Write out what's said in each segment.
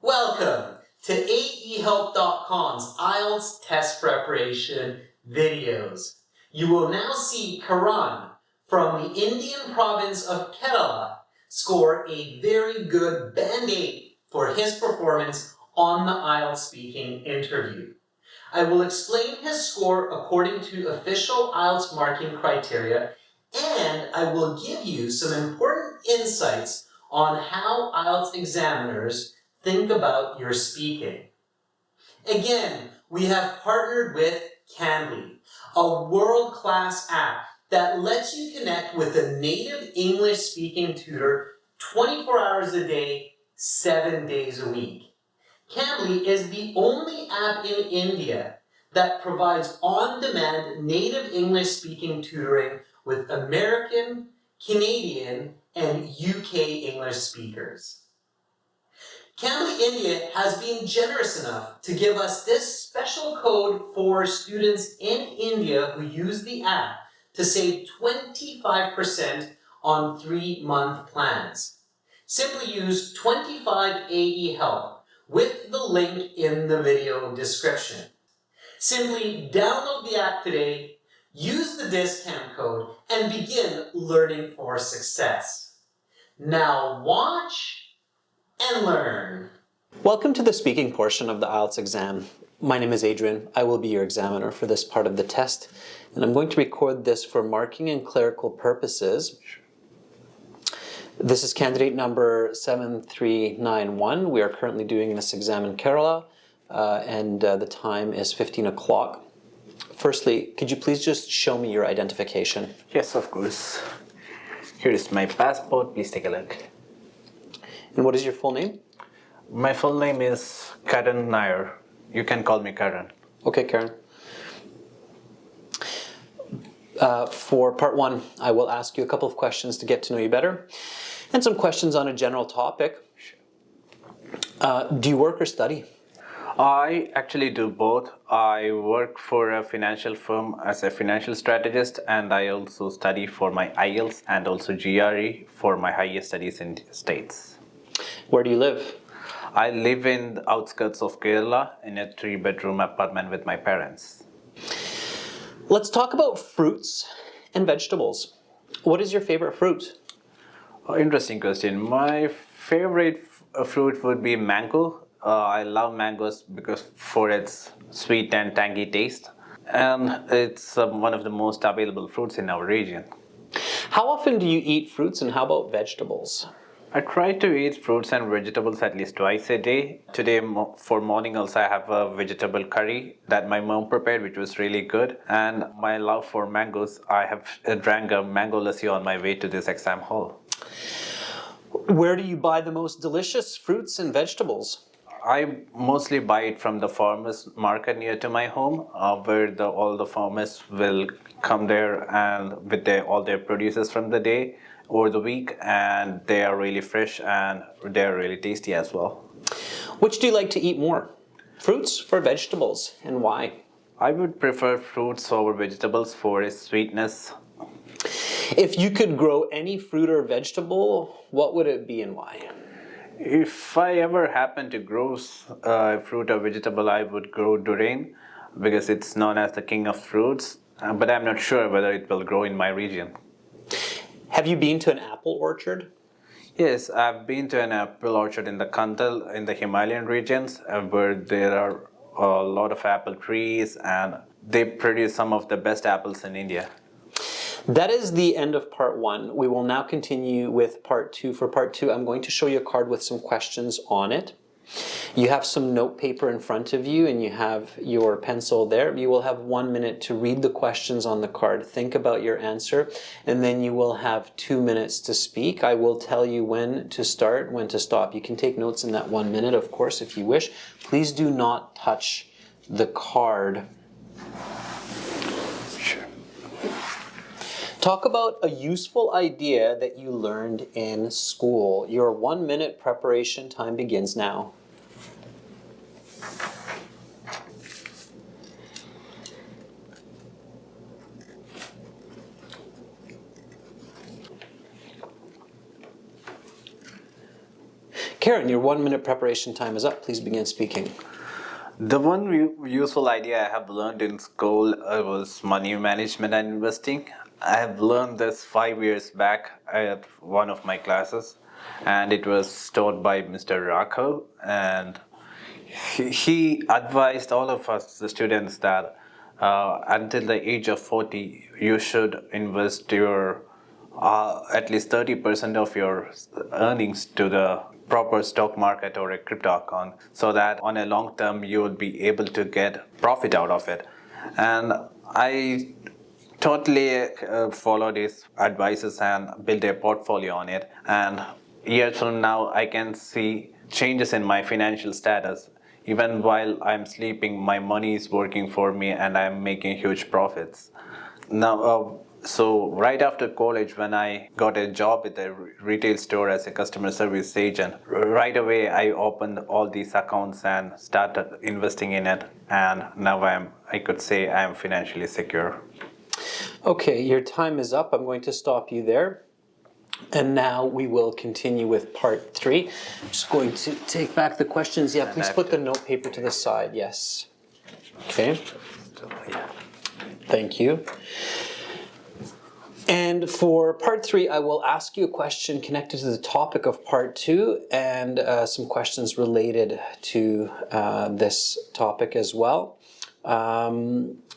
Welcome to IELTS.com's IELTS test preparation videos. You will now see Karan from the Indian province of Kerala score a very good Band 8 for his performance on the IELTS speaking interview. I will explain his score according to official IELTS marking criteria, and I will give you some important insights on how IELTS examiners think about your speaking. Again, we have partnered with Cambly, a world-class app that lets you connect with a native English-speaking tutor 24 hours a day, 7 days a week. Cambly is the only app in India that provides on-demand native English-speaking tutoring with American, Canadian, and UK English speakers. Cambly India has been generous enough to give us this special code for students in India who use the app to save 25% on 3-month plans. Simply use 25 AE help with the link in the video description. Simply download the app today, use the discount code, and begin learning for success. Now watch and learn. Welcome to the speaking portion of the IELTS exam. My name is Adrian. I will be your examiner for this part of the test, and I'm going to record this for marking and clerical purposes. This is candidate number 7391. We are currently doing this exam in Kerala, and the time is 15 o'clock. Firstly, could you please just show me your identification? Yes, of course. Here is my passport. Please take a look. And what is your full name? My full name is Karan Nair. You can call me Karan. Okay, Karen. For part 1, I will ask you a couple of questions to get to know you better, and some questions on a general topic. Do you work or study? I actually do both. I work for a financial firm as a financial strategist, and I also study for my IELTS and also GRE for my higher studies in the States. Where do you live? I live in the outskirts of Kerala in a 3-bedroom apartment with my parents. Let's talk about fruits and vegetables. What is your favorite fruit? Oh, interesting question. My favorite fruit would be mango. I love mangoes because for its sweet and tangy taste, and it's one of the most available fruits in our region. How often do you eat fruits, and how about vegetables? I try to eat fruits and vegetables at least twice a day. Today for morning also I have a vegetable curry that my mom prepared, which was really good. And my love for mangoes, I have drank a mango lassi on my way to this exam hall. Where do you buy the most delicious fruits and vegetables? I mostly buy it from the farmers market near to my home, where all the farmers will come there and with all their produces from the day or the week, and they are really fresh and they are really tasty as well. Which do you like to eat more, fruits or vegetables, and why? I would prefer fruits over vegetables for its sweetness. If you could grow any fruit or vegetable, what would it be and why? If I ever happen to grow fruit or vegetable, I would grow durian because it's known as the king of fruits, but I'm not sure whether it will grow in my region. Have you been to an apple orchard? Yes, I've been to an apple orchard in the Kandal in the Himalayan regions where there are a lot of apple trees and they produce some of the best apples in India. That is the end of part 1. We will now continue with part 2. For part 2, I'm going to show you a card with some questions on it. You have some note paper in front of you and you have your pencil there. You will have 1 minute to read the questions on the card, think about your answer, and then you will have 2 minutes to speak. I will tell you when to start, when to stop. You can take notes in that 1 minute, of course, if you wish. Please do not touch the card. Sure. Talk about a useful idea that you learned in school. Your 1 minute preparation time begins now. Karen, your 1 minute preparation time is up. Please begin speaking. The one useful idea I have learned in school was money management and investing. I have learned this 5 years back at one of my classes, and it was taught by Mr. Rakho. And he advised all of us, the students, that until the age of 40, you should invest your at least 30% of your earnings to the proper stock market or a crypto account, so that on a long term you will be able to get profit out of it. And I totally followed his advices and built a portfolio on it. And years from now, I can see changes in my financial status. Even while I'm sleeping, my money is working for me and I'm making huge profits. Now, so right after college, when I got a job at a retail store as a customer service agent, right away I opened all these accounts and started investing in it. And now I could say I'm financially secure. Okay, your time is up. I'm going to stop you there. And now we will continue with part 3. I'm just going to take back the questions. Yeah, please put the note paper to the side. Yes. Okay. Thank you. And for part 3, I will ask you a question connected to the topic of part 2 and some questions related to this topic as well.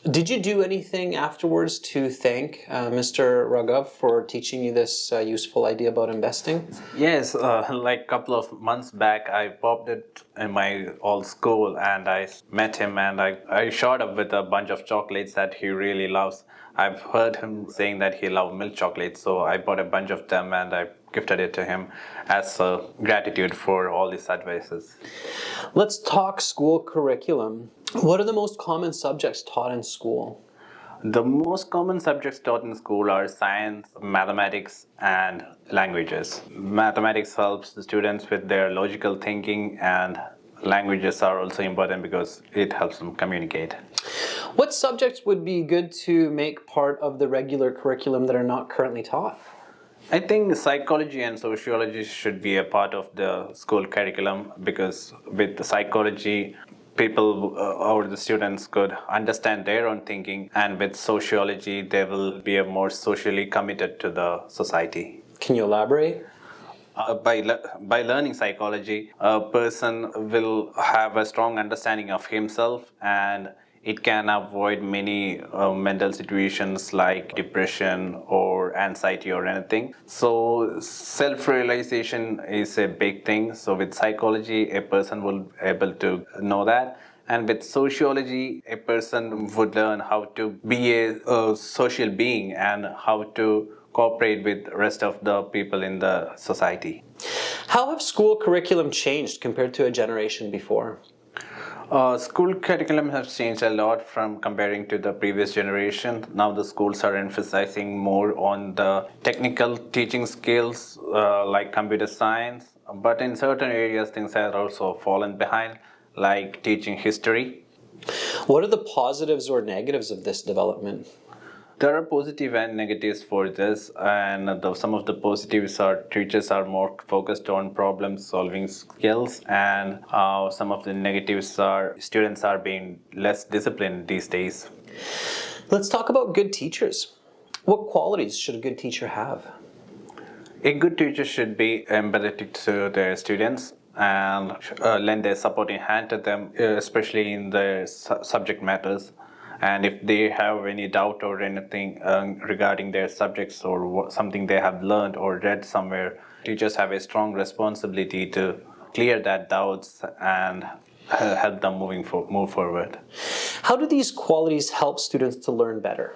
Did you do anything afterwards to thank Mr. Raghav for teaching you this useful idea about investing? Yes, like a couple of months back, I popped it in my old school and I met him, and I showed up with a bunch of chocolates that he really loves. I've heard him saying that he loves milk chocolates, so I bought a bunch of them and I gifted it to him as gratitude for all these advices. Let's talk school curriculum. What are the most common subjects taught in school? The most common subjects taught in school are science, mathematics, and languages. Mathematics helps the students with their logical thinking, and languages are also important because it helps them communicate. What subjects would be good to make part of the regular curriculum that are not currently taught? I think psychology and sociology should be a part of the school curriculum, because with the psychology, people or the students could understand their own thinking, and with sociology, they will be more socially committed to the society. Can you elaborate? By learning psychology, a person will have a strong understanding of himself, and it can avoid many mental situations like depression or anxiety or anything. So self-realization is a big thing. So with psychology, a person will be able to know that. And with sociology, a person would learn how to be a social being and how to cooperate with the rest of the people in the society. How have school curriculum changed compared to a generation before? School curriculum has changed a lot from comparing to the previous generation. Now the schools are emphasizing more on the technical teaching skills like computer science, but in certain areas things have also fallen behind, like teaching history. What are the positives or negatives of this development? There are positive and negatives for this, and some of the positives are teachers are more focused on problem solving skills, and some of the negatives are students are being less disciplined these days. Let's talk about good teachers. What qualities should a good teacher have? A good teacher should be empathetic to their students and lend a supporting hand to them, especially in their subject matters. And if they have any doubt or anything regarding their subjects or something they have learned or read somewhere, teachers have a strong responsibility to clear that doubts and help them move forward. How do these qualities help students to learn better?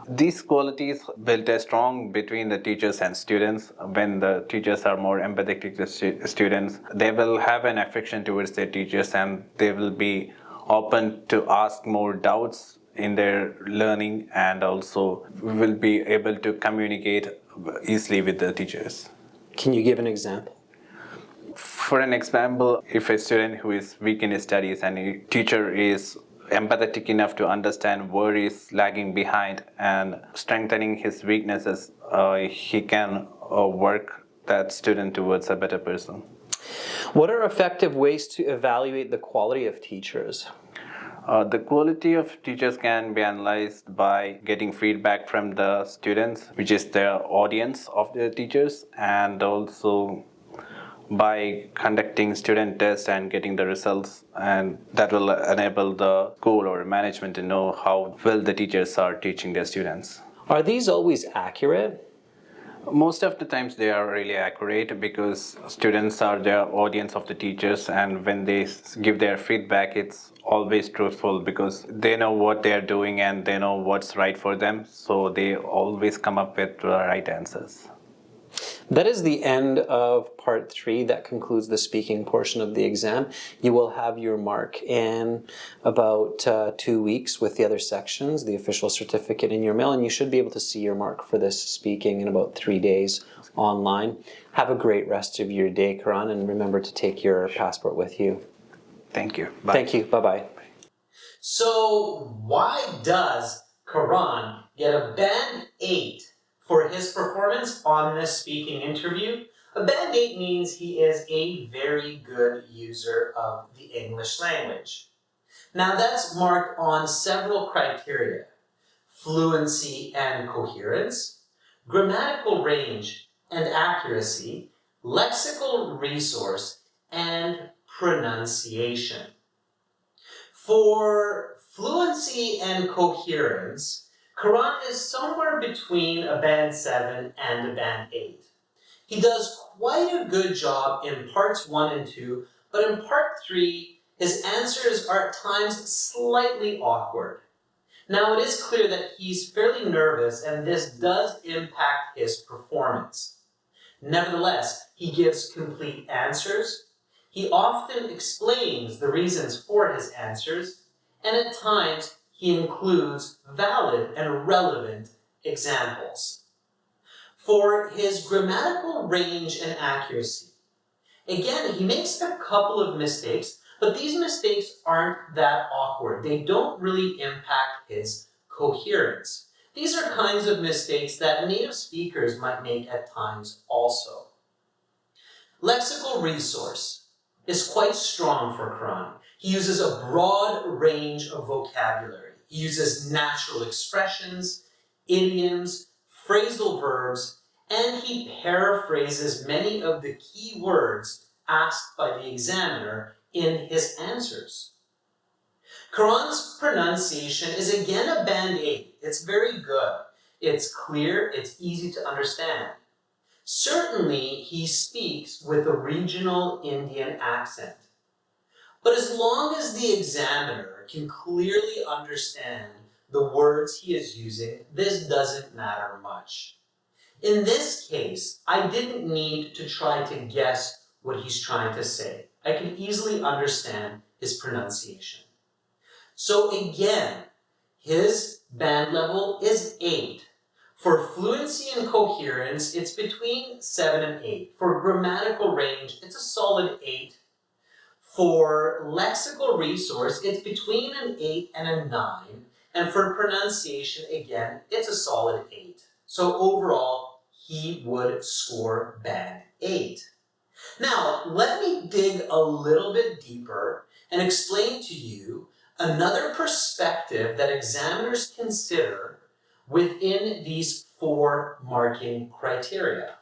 These qualities build a strong between the teachers and students. When the teachers are more empathetic to students, they will have an affection towards their teachers, and they will be open to ask more doubts in their learning, and also will be able to communicate easily with the teachers. Can you give an example? For an example, if a student who is weak in his studies and a teacher is empathetic enough to understand where he is lagging behind and strengthening his weaknesses, he can work that student towards a better person. What are effective ways to evaluate the quality of teachers? The quality of teachers can be analyzed by getting feedback from the students, which is the audience of the teachers, and also by conducting student tests and getting the results, and that will enable the school or management to know how well the teachers are teaching their students. Are these always accurate? Most of the times they are really accurate because students are the audience of the teachers, and when they give their feedback, it's always truthful because they know what they are doing and they know what's right for them, so they always come up with the right answers. That is the end of part 3. That concludes the speaking portion of the exam. You will have your mark in about 2 weeks with the other sections, the official certificate in your mail, and you should be able to see your mark for this speaking in about 3 days online. Have a great rest of your day, Karan, and remember to take your passport with you. Thank you. Bye. Thank you. Bye-bye. So why does Karan get a band 8 for his performance on this speaking interview? A band 8 means he is a very good user of the English language. Now that's marked on several criteria: fluency and coherence, grammatical range and accuracy, lexical resource, and pronunciation. For fluency and coherence, Karan is somewhere between a band 7 and a band 8. He does quite a good job in parts 1 and 2, but in part 3, his answers are at times slightly awkward. Now, it is clear that he's fairly nervous, and this does impact his performance. Nevertheless, he gives complete answers. He often explains the reasons for his answers, and at times he includes valid and relevant examples. For his grammatical range and accuracy, again, he makes a couple of mistakes, but these mistakes aren't that awkward. They don't really impact his coherence. These are kinds of mistakes that native speakers might make at times also. Lexical resource is quite strong for Karan. He uses a broad range of vocabulary. He uses natural expressions, idioms, phrasal verbs, and he paraphrases many of the key words asked by the examiner in his answers. Karan's pronunciation is again a band 8. It's very good. It's clear, it's easy to understand. Certainly, he speaks with a regional Indian accent. But as long as the examiner can clearly understand the words he is using, this doesn't matter much. In this case, I didn't need to try to guess what he's trying to say. I could easily understand his pronunciation. So again, his band level is 8. For fluency and coherence, it's between 7 and 8. For grammatical range, it's a solid 8. For lexical resource, it's between an 8 and a 9. And for pronunciation, again, it's a solid 8. So overall, he would score band 8. Now, let me dig a little bit deeper and explain to you another perspective that examiners consider within these 4 marking criteria.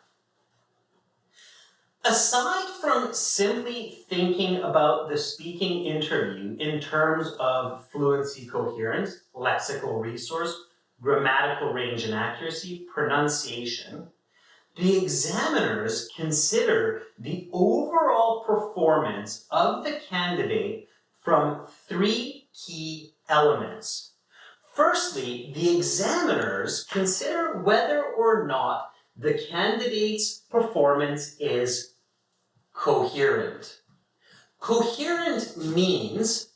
Aside from simply thinking about the speaking interview in terms of fluency, coherence, lexical resource, grammatical range and accuracy, pronunciation, the examiners consider the overall performance of the candidate from 3 key elements. Firstly, the examiners consider whether or not the candidate's performance is coherent. Coherent means,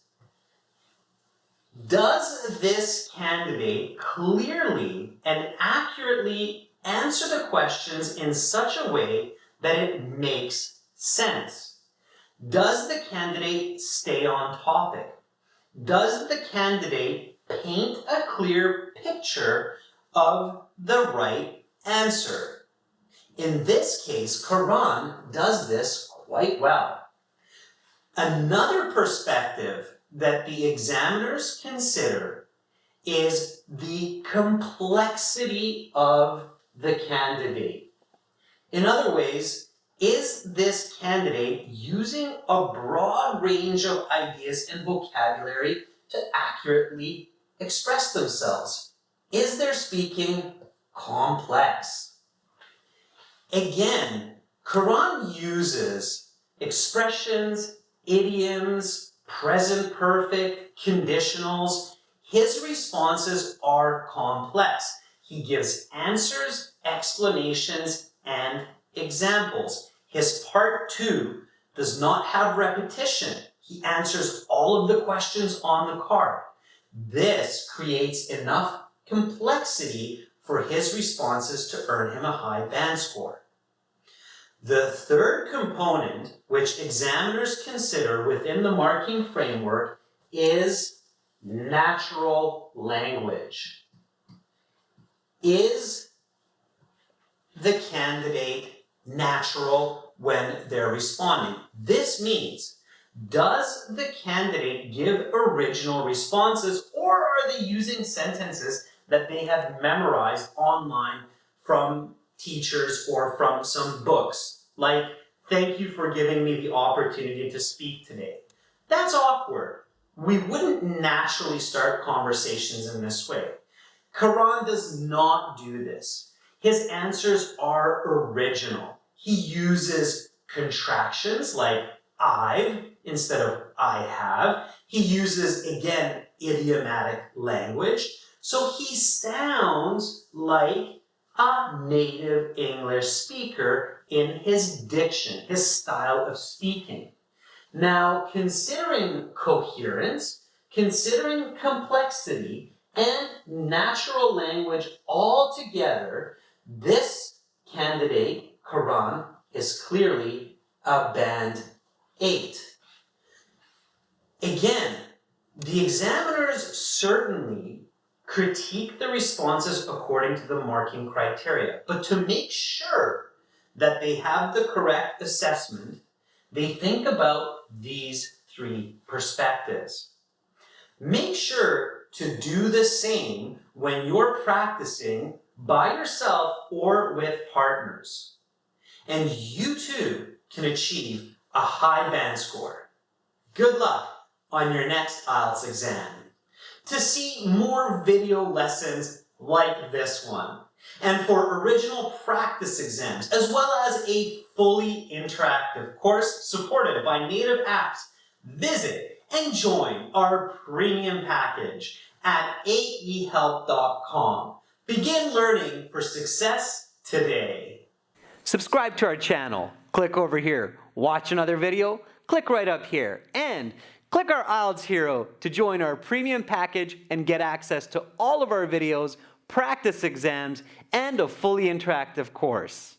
does this candidate clearly and accurately answer the questions in such a way that it makes sense? Does the candidate stay on topic? Does the candidate paint a clear picture of the right answer? In this case, Karan does this quite well. Another perspective that the examiners consider is the complexity of the candidate. In other ways, is this candidate using a broad range of ideas and vocabulary to accurately express themselves? Is their speaking complex? Again, Quran uses expressions, idioms, present perfect, conditionals. His responses are complex. He gives answers, explanations, and examples. His part 2 does not have repetition. He answers all of the questions on the card. This creates enough complexity for his responses to earn him a high band score. The third component, which examiners consider within the marking framework, is natural language. Is the candidate natural when they're responding? This means, does the candidate give original responses, or are they using sentences that they have memorized online from teachers or from some books? Like, thank you for giving me the opportunity to speak today. That's awkward. We wouldn't naturally start conversations in this way. Quran does not do this. His answers are original. He uses contractions like I've instead of I have. He uses, again, idiomatic language. So he sounds like a native English speaker in his diction, his style of speaking. Now, considering coherence, considering complexity, and natural language all together, this candidate, Quran, is clearly a band 8. Again, the examiners certainly critique the responses according to the marking criteria, but to make sure that they have the correct assessment, they think about these 3 perspectives. Make sure to do the same when you're practicing by yourself or with partners. And you too can achieve a high band score. Good luck on your next IELTS exam. To see more video lessons like this one, and for original practice exams, as well as a fully interactive course supported by native apps, visit and join our premium package at aehelp.com. Begin learning for success today. Subscribe to our channel. Click over here. Watch another video. Click right up here. And click our IELTS Hero to join our premium package and get access to all of our videos, practice exams, and a fully interactive course.